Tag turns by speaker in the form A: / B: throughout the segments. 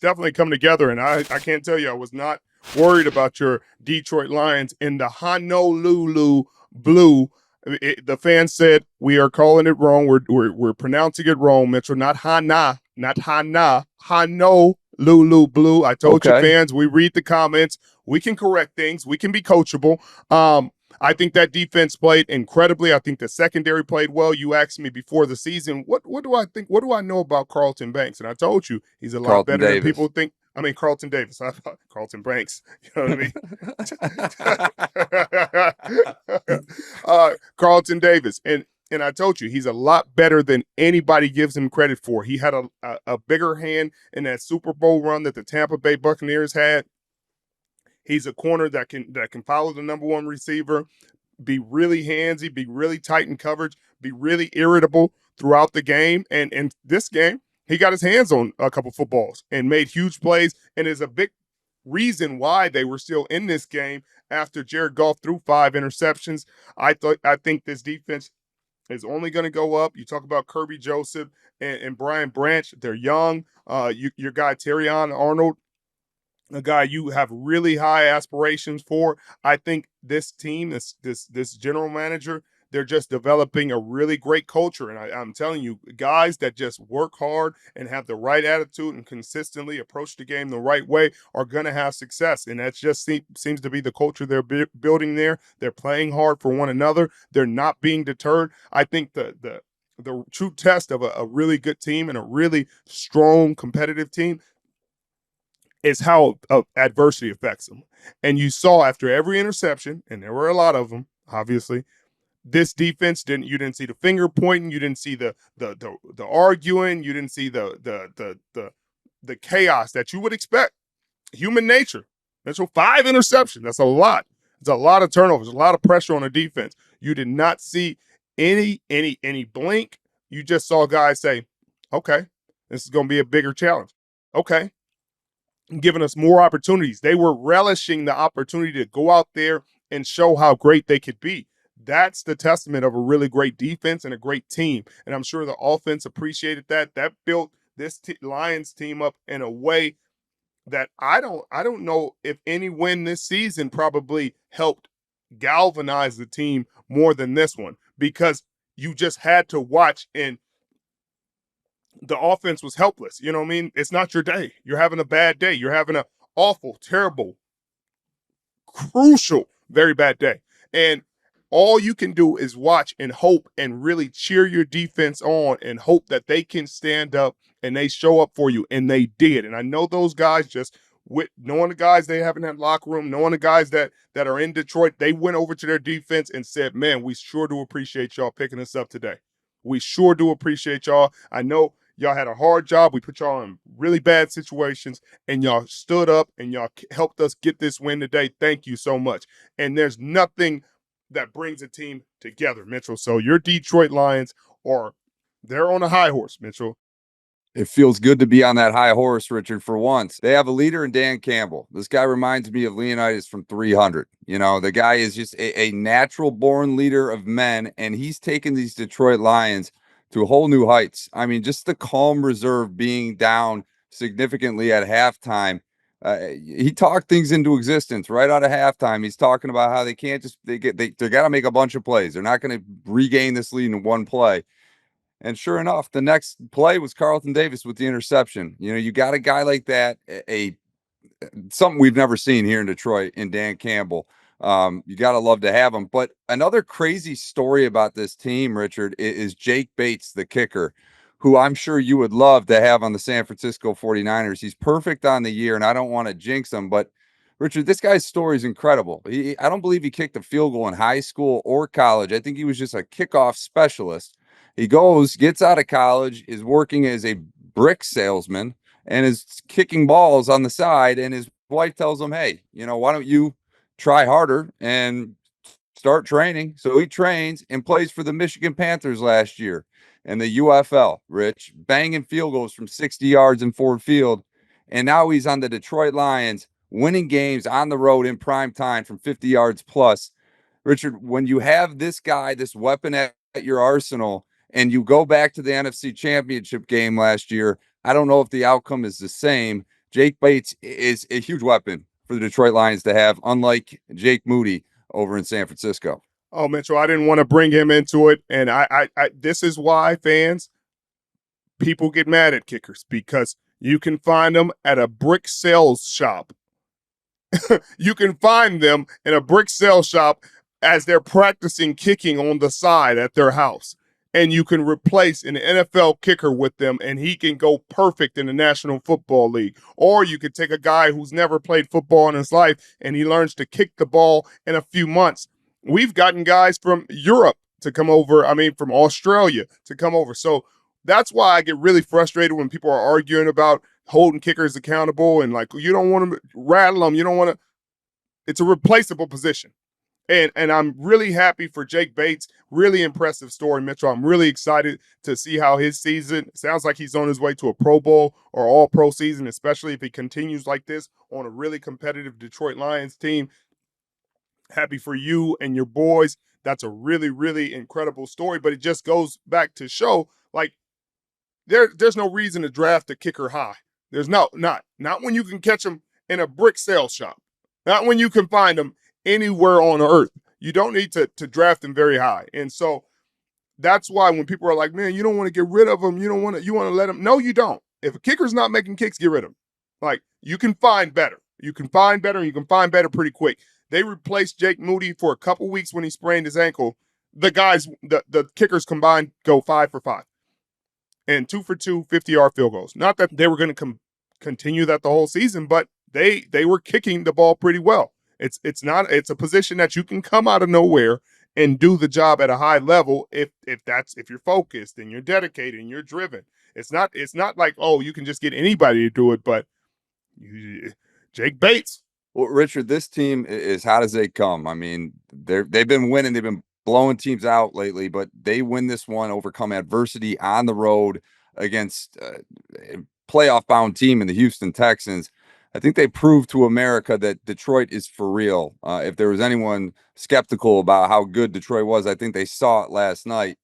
A: definitely coming together. And I can't tell you, I was not worried about your Detroit Lions in the Honolulu Blue. The fans said we are calling it wrong. We're pronouncing it wrong, Mitchell. Not Hana, not Hana, Honolulu Blue. I told you,
B: Okay.
A: fans, we read the comments. We can correct things. We can be coachable. I think that defense played incredibly. I think the secondary played well. You asked me before the season, what do I think? What do I know about Carlton Banks? And I told you he's a lot
B: Carlton
A: better than
B: Davis.
A: people think. I mean, Carlton Davis. I thought Carlton Banks. You know what I mean? Carlton Davis. And I told you, he's a lot better than anybody gives him credit for. He had a bigger hand in that Super Bowl run that the Tampa Bay Buccaneers had. He's a corner that can follow the number one receiver, be really handsy, be really tight in coverage, be really irritable throughout the game. And in this game, he got his hands on a couple footballs and made huge plays, and is a big reason why they were still in this game after Jared Goff threw 5 interceptions. I think this defense is only going to go up. You talk about Kirby Joseph and Brian Branch. They're young. Your guy Terrion Arnold, a guy you have really high aspirations for. I think this team, this general manager, they're just developing a really great culture. And I'm telling you, guys that just work hard and have the right attitude and consistently approach the game the right way are going to have success. And that just seems to be the culture they're building there. They're playing hard for one another. They're not being deterred. I think the true test of a really good team and a really strong competitive team is how adversity affects them. And you saw after every interception, and there were a lot of them, obviously, this defense you didn't see the finger pointing, you didn't see the arguing, you didn't see the chaos that you would expect. Human nature. That's 5 interceptions. That's a lot. It's a lot of turnovers, a lot of pressure on the defense. You did not see any blink. You just saw guys say, okay, this is going to be a bigger challenge. Okay, giving us more opportunities. They were relishing the opportunity to go out there and show how great they could be. That's the testament of a really great defense and a great team. And I'm sure the offense appreciated that. That built this Lions team up in a way that I don't know if any win this season probably helped galvanize the team more than this one, because you just had to watch, and the offense was helpless. You know what I mean? It's not your day. You're having a bad day. You're having an awful, terrible, crucial, very bad day. And all you can do is watch and hope and really cheer your defense on and hope that they can stand up and they show up for you. And they did. And I know those guys, just with knowing the guys they have in that locker room, knowing the guys that are in Detroit, they went over to their defense and said, man, we sure do appreciate y'all picking us up today. We sure do appreciate y'all. I know y'all had a hard job. We put y'all in really bad situations, and y'all stood up and y'all helped us get this win today. Thank you so much. And there's nothing that brings a team together, Mitchell. So your Detroit Lions they're on a high horse, Mitchell.
B: It feels good to be on that high horse, Richard, for once. They have a leader in Dan Campbell. This guy reminds me of Leonidas from 300. You know, the guy is just a natural born leader of men, and he's taken these Detroit Lions to whole new heights. I mean, just the calm reserve being down significantly at halftime. He talked things into existence right out of halftime. He's talking about how they can't just they got to make a bunch of plays. They're not going to regain this lead in one play. And sure enough, the next play was Carlton Davis with the interception. You know, you got a guy like that, something we've never seen here in Detroit in Dan Campbell. You got to love to have him. But another crazy story about this team, Richard, is Jake Bates, the kicker, who I'm sure you would love to have on the San Francisco 49ers. He's perfect on the year, and I don't want to jinx him, but Richard, this guy's story is incredible. I don't believe he kicked a field goal in high school or college. I think he was just a kickoff specialist. He gets out of college, is working as a brick salesman, and is kicking balls on the side. And his wife tells him, hey, you know, why don't you try harder and start training? So he trains and plays for the Michigan Panthers last year in the UFL, Rich, banging field goals from 60 yards in Ford Field. And now he's on the Detroit Lions, winning games on the road in prime time from 50 yards plus. Richard, when you have this guy, this weapon at your arsenal, and you go back to the NFC Championship game last year, I don't know if the outcome is the same. Jake Bates is a huge weapon for the Detroit Lions to have, unlike Jake Moody over in San Francisco.
A: Oh, Mitchell, I didn't want to bring him into it. And this is why fans, people get mad at kickers, because you can find them at a brick sales shop. You can find them in a brick sales shop as they're practicing kicking on the side at their house. And you can replace an NFL kicker with them, and he can go perfect in the National Football League. Or you could take a guy who's never played football in his life, and he learns to kick the ball in a few months. We've gotten guys from Europe to come over, from Australia to come over. So that's why I get really frustrated when people are arguing about holding kickers accountable and like, you don't want to rattle them. You don't want to. It's a replaceable position. And I'm really happy for Jake Bates. Really impressive story, Mitchell. I'm really excited to see how his season sounds like he's on his way to a Pro Bowl or All-Pro season, especially if he continues like this on a really competitive Detroit Lions team. Happy for you and your boys. That's a really, really incredible story. But it just goes back to show, like, there's no reason to draft a kicker high. There's not when you can catch them in a brick sales shop. Not when you can find them anywhere on earth. You don't need to draft them very high. And so that's why when people are like, man, you don't want to get rid of them. You want to let them. No, you don't. If a kicker's not making kicks, get rid of them. Like, you can find better. You can find better, and you can find better pretty quick. They replaced Jake Moody for a couple weeks when he sprained his ankle. The guys, the kickers combined go 5 for 5. And 2 for 2 50-yard field goals. Not that they were going to continue that the whole season, but they were kicking the ball pretty well. It's a position that you can come out of nowhere and do the job at a high level if you're focused and you're dedicated and you're driven. It's not like, oh, you can just get anybody to do it, but Jake Bates.
B: Well, Richard, this team is hot as they come. I mean, they've been winning. They've been blowing teams out lately, but they win this one, overcome adversity on the road against a playoff-bound team in the Houston Texans. I think they proved to America that Detroit is for real. If there was anyone skeptical about how good Detroit was, I think they saw it last night.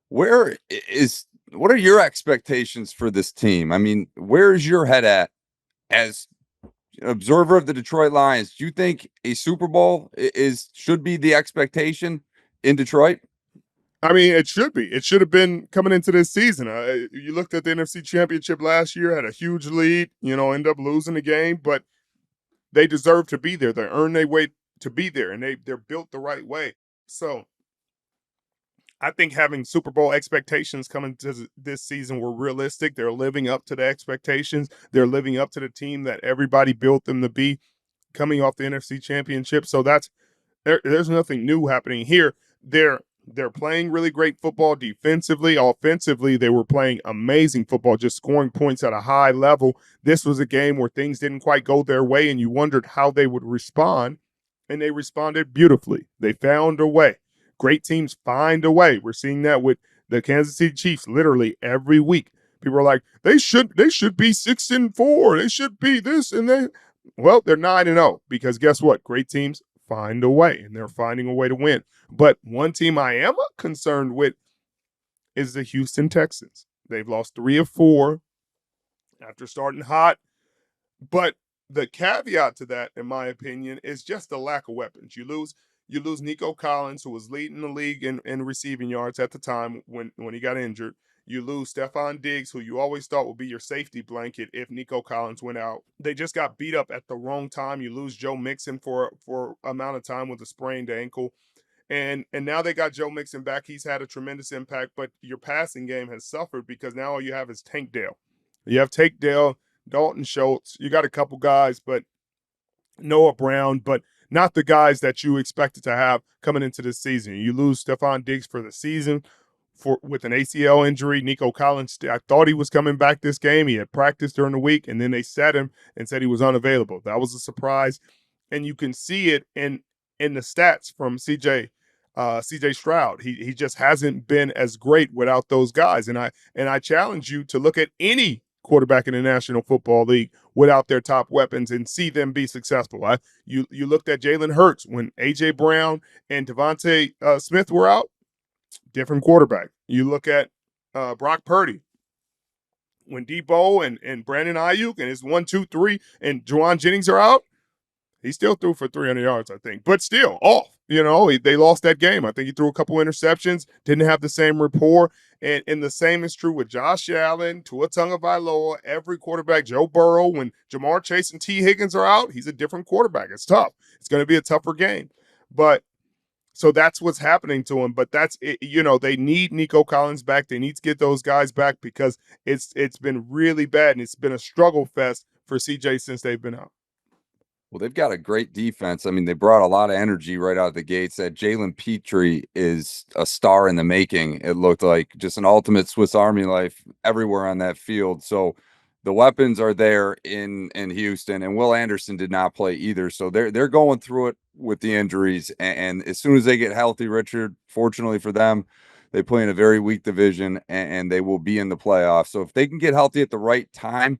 B: What are your expectations for this team? I mean, where is your head at as an observer of the Detroit Lions? Do you think a Super Bowl should be the expectation in Detroit?
A: I mean, it should be. It should have been coming into this season. You looked at the NFC Championship last year, had a huge lead, end up losing the game, but they deserve to be there. They earned their way to be there, and they're built the right way. So I think having Super Bowl expectations coming to this season were realistic. They're living up to the expectations. They're living up to the team that everybody built them to be coming off the NFC Championship. So there's nothing new happening here. They're playing really great football defensively. Offensively, they were playing amazing football, just scoring points at a high level. This was a game where things didn't quite go their way, and you wondered how they would respond, and they responded beautifully. They found a way. Great teams find a way. We're seeing that with the Kansas City Chiefs literally every week. People are like, they should be 6-4. They should be this and that. Well, they're 9-0 because guess what? Great teams find a way, and they're finding a way to win. But one team I am concerned with is the Houston Texans. They've lost 3 of 4 after starting hot. But the caveat to that, in my opinion, is just the lack of weapons. You lose Nico Collins, who was leading the league in receiving yards at the time when he got injured. You lose Stephon Diggs, who you always thought would be your safety blanket if Nico Collins went out. They just got beat up at the wrong time. You lose Joe Mixon for amount of time with a sprained ankle. And now they got Joe Mixon back. He's had a tremendous impact, but your passing game has suffered because now all you have is Tank Dell. You have Tank Dell, Dalton Schultz. You got a couple guys, but Noah Brown, but not the guys that you expected to have coming into this season. You lose Stephon Diggs for the season with an ACL injury. Nico Collins, I thought he was coming back this game. He had practiced during the week, and then they set him and said he was unavailable. That was a surprise, and you can see it in the stats from CJ Stroud. He just hasn't been as great without those guys, and I challenge you to look at any quarterback in the National Football League without their top weapons and see them be successful. You looked at Jalen Hurts when A.J. Brown and Devontae Smith were out, different quarterback. You look at Brock Purdy. when Debo and Brandon Ayuk and his 1-2-3 and Juwan Jennings are out, he still threw for 300 yards, I think, but still off. They lost that game. I think he threw a couple interceptions, didn't have the same rapport. And the same is true with Josh Allen, Tua Tagovailoa, every quarterback, Joe Burrow. When Jamar Chase and T. Higgins are out, he's a different quarterback. It's tough. It's going to be a tougher game. But so that's what's happening to him. But that's it. They need Nico Collins back. They need to get those guys back because it's been really bad, and it's been a struggle fest for CJ since they've been out.
B: Well, they've got a great defense. I mean, they brought a lot of energy right out of the gates. That Jalen Petrie is a star in the making. It looked like just an ultimate Swiss Army knife everywhere on that field. So the weapons are there in Houston, and Will Anderson did not play either. So they're going through it with the injuries. And as soon as they get healthy, Richard, fortunately for them, they play in a very weak division, and they will be in the playoffs. So if they can get healthy at the right time,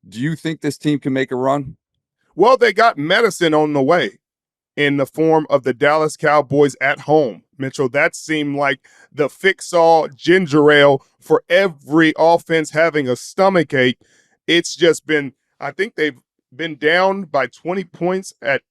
B: do you think this team can make a run?
A: Well, they got medicine on the way in the form of the Dallas Cowboys at home. Mitchell, that seemed like the fix-all ginger ale for every offense having a stomach ache. It's just been, I think they've been down by 20 points at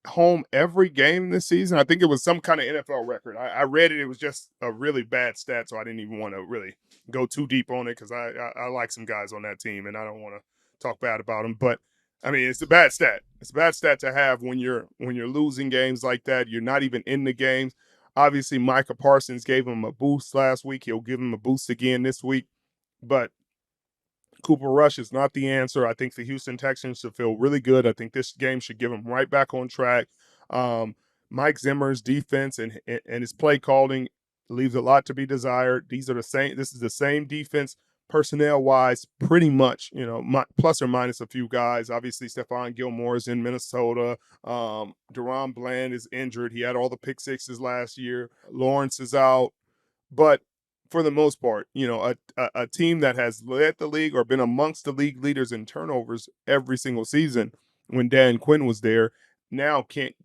A: home every game this season. I think it was some kind of NFL record. I read it. It was just a really bad stat, so I didn't even want to really go too deep on it because I like some guys on that team, and I don't want to talk bad about them. But I mean, it's a bad stat. It's a bad stat to have when you're losing games like that. You're not even in the games. Obviously, Micah Parsons gave him a boost last week. He'll give him a boost again this week. But Cooper Rush is not the answer. I think the Houston Texans should feel really good. I think this game should give them right back on track. Mike Zimmer's defense and his play calling leaves a lot to be desired. These are the same. This is the same defense personnel wise, pretty much. Plus or minus a few guys. Obviously, Stephon Gilmore is in Minnesota. Deron Bland is injured. He had all the pick sixes last year. Lawrence is out, but for the most part, a team that has led the league or been amongst the league leaders in turnovers every single season when Dan Quinn was there, now can't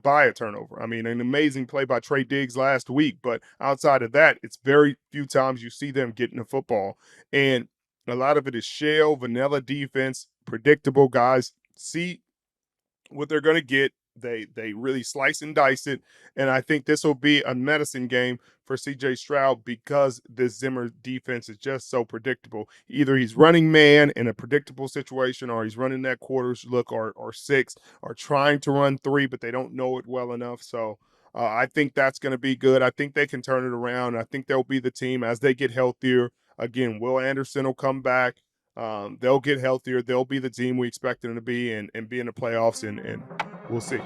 A: buy a turnover. I mean, an amazing play by Trey Diggs last week, but outside of that, it's very few times you see them getting the football. And a lot of it is shell, vanilla defense, predictable guys see what they're going to get. They really slice and dice it, and I think this will be a medicine game for C.J. Stroud because this Zimmer defense is just so predictable. Either he's running man in a predictable situation, or he's running that quarters look or six, or trying to run three, but they don't know it well enough. So I think that's going to be good. I think they can turn it around. I think they'll be the team as they get healthier. Again, Will Anderson will come back. They'll get healthier. They'll be the team we expect them to be and be in the playoffs, and we'll see.